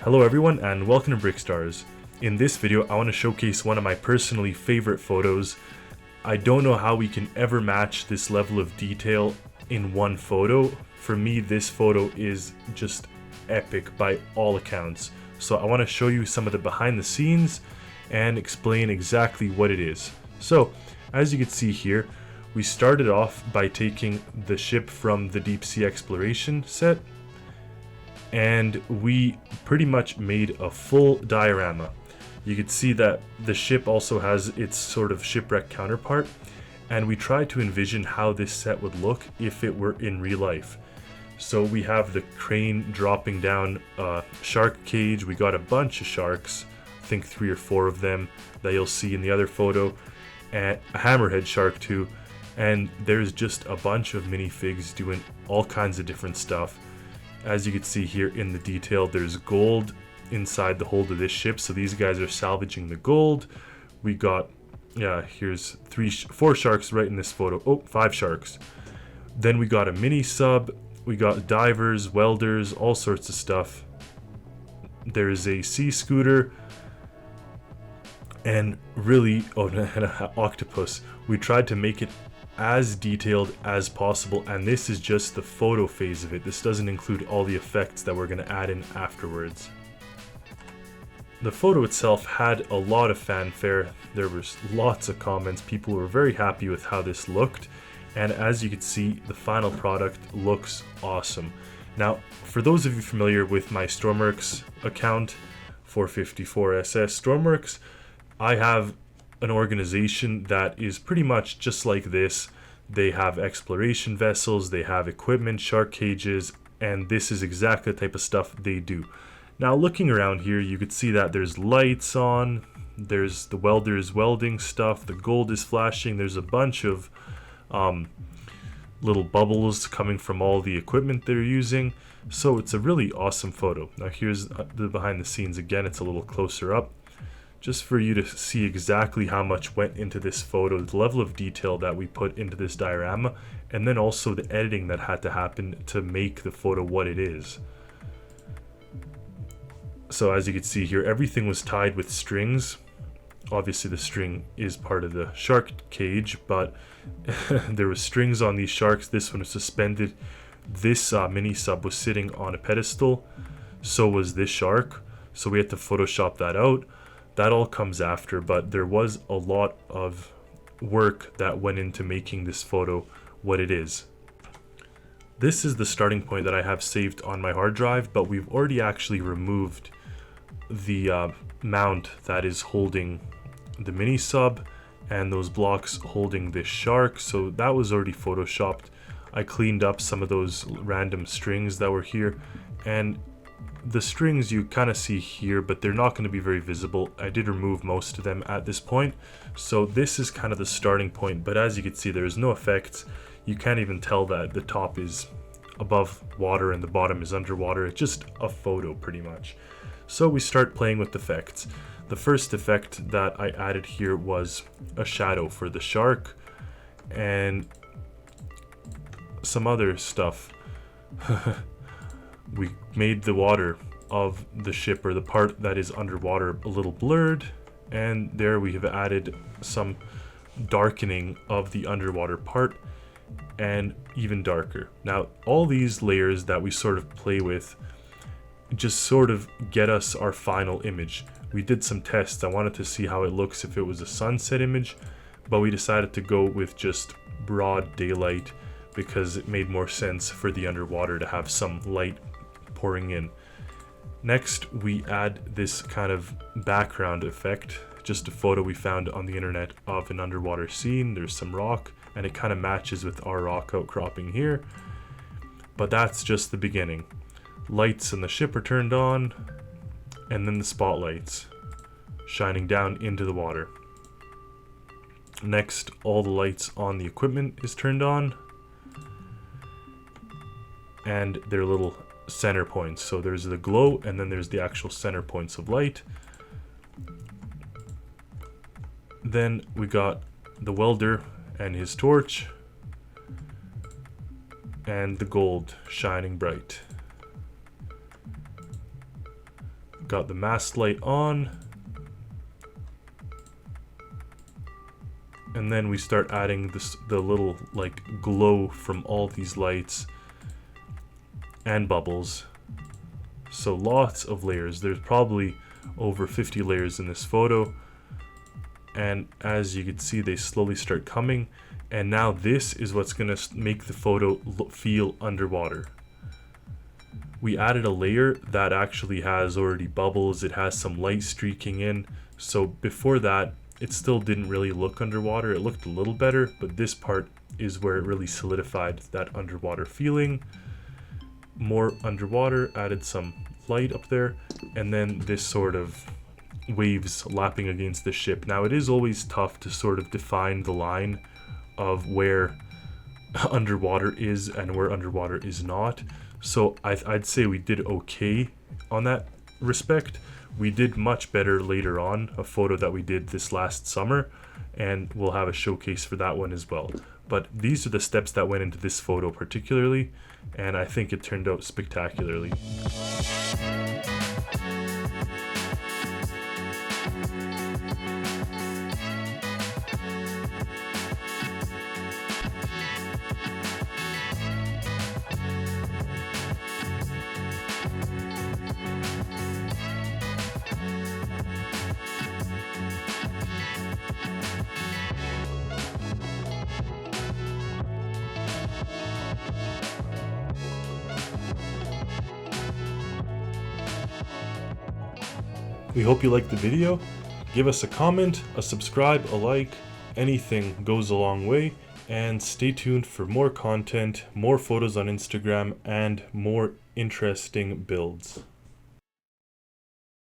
Hello everyone and welcome to Brickstars. In this video I want to showcase one of my personally favorite photos. I don't know how we can ever match this level of detail in one photo. For me this photo is just epic by all accounts. So I want to show you some of the behind the scenes and explain exactly what it is. So as you can see here, we started off by taking the ship from the deep sea exploration set, and we pretty much made a full diorama. You could see that the ship also has its sort of shipwreck counterpart, and we tried to envision how this set would look if it were in real life. So we have the crane dropping down a shark cage. We got a bunch of sharks, I think 3 or 4 of them that you'll see in the other photo, and a hammerhead shark too. And there's just a bunch of minifigs doing all kinds of different stuff. As you can see here in the detail, there's gold inside the hold of this ship, so these guys are salvaging the gold. We got, here's 4 sharks right in this photo. Oh, 5 sharks. Then we got a mini sub, we got divers, welders, all sorts of stuff. There's a sea scooter, and really, and an octopus. We tried to make it as detailed as possible, and this is just the photo phase of it. This doesn't include all the effects that we're going to add in afterwards. The photo itself had a lot of fanfare. There was lots of comments. People were very happy with how this looked, and as you can see, the final product looks awesome. Now, for those of you familiar with my Stormworks account, 454SS Stormworks, I have an organization that is pretty much just like this. They have exploration vessels, they have equipment, shark cages, and this is exactly the type of stuff they do. Now looking around here, you could see that there's lights on, there's the welders welding stuff, the gold is flashing, there's a bunch of little bubbles coming from all the equipment they're using. So it's a really awesome photo. Now here's the behind the scenes again. It's a little closer up, just for you to see exactly how much went into this photo, the level of detail that we put into this diorama, and then also the editing that had to happen to make the photo what it is. So as you can see here, everything was tied with strings. Obviously the string is part of the shark cage, but there was strings on these sharks. This one was suspended. This mini sub was sitting on a pedestal. So was this shark. So we had to Photoshop that out. That all comes after, but there was a lot of work that went into making this photo what it is. This is the starting point that I have saved on my hard drive, but we've already actually removed the mount that is holding the mini sub and those blocks holding this shark, so that was already photoshopped. I cleaned up some of those random strings that were here, and the strings you kind of see here, but they're not going to be very visible. I did remove most of them at this point, so this is kind of the starting point. But as you can see, there's no effects. You can't even tell that the top is above water and the bottom is underwater. It's just a photo pretty much. So we start playing with effects. The first effect that I added here was a shadow for the shark and some other stuff. We made the water of the ship, or the part that is underwater, a little blurred, and there we have added some darkening of the underwater part and even darker. Now all these layers that we sort of play with just sort of get us our final image. We did some tests. I wanted to see how it looks if it was a sunset image, but we decided to go with just broad daylight because it made more sense for the underwater to have some light pouring in. Next we add this kind of background effect, just a photo we found on the internet of an underwater scene. There's some rock and it kind of matches with our rock outcropping here, but that's just the beginning. Lights in the ship are turned on, and then the spotlights shining down into the water. Next, all the lights on the equipment is turned on, and their little center points. So there's the glow, and then there's the actual center points of light. Then we got the welder and his torch, and the gold shining bright. got the mask light on. And then we start adding the little like glow from all these lights and bubbles. So lots of layers. There's probably over 50 layers in this photo. And as you can see, they slowly start coming. And now this is what's gonna make the photo feel underwater. We added a layer that actually has already bubbles. It has some light streaking in. So before that, it still didn't really look underwater. It looked a little better, but this part is where it really solidified that underwater feeling. More underwater, added some light up there, and then this sort of waves lapping against the ship. Now it is always tough to sort of define the line of where underwater is and where underwater is not. So I'd say we did okay on that respect. We did much better later on, a photo that we did this last summer, and we'll have a showcase for that one as well. But these are the steps that went into this photo particularly, and I think it turned out spectacularly. We hope you liked the video. Give us a comment, a subscribe, a like. Anything goes a long way. And stay tuned for more content, more photos on Instagram, and more interesting builds.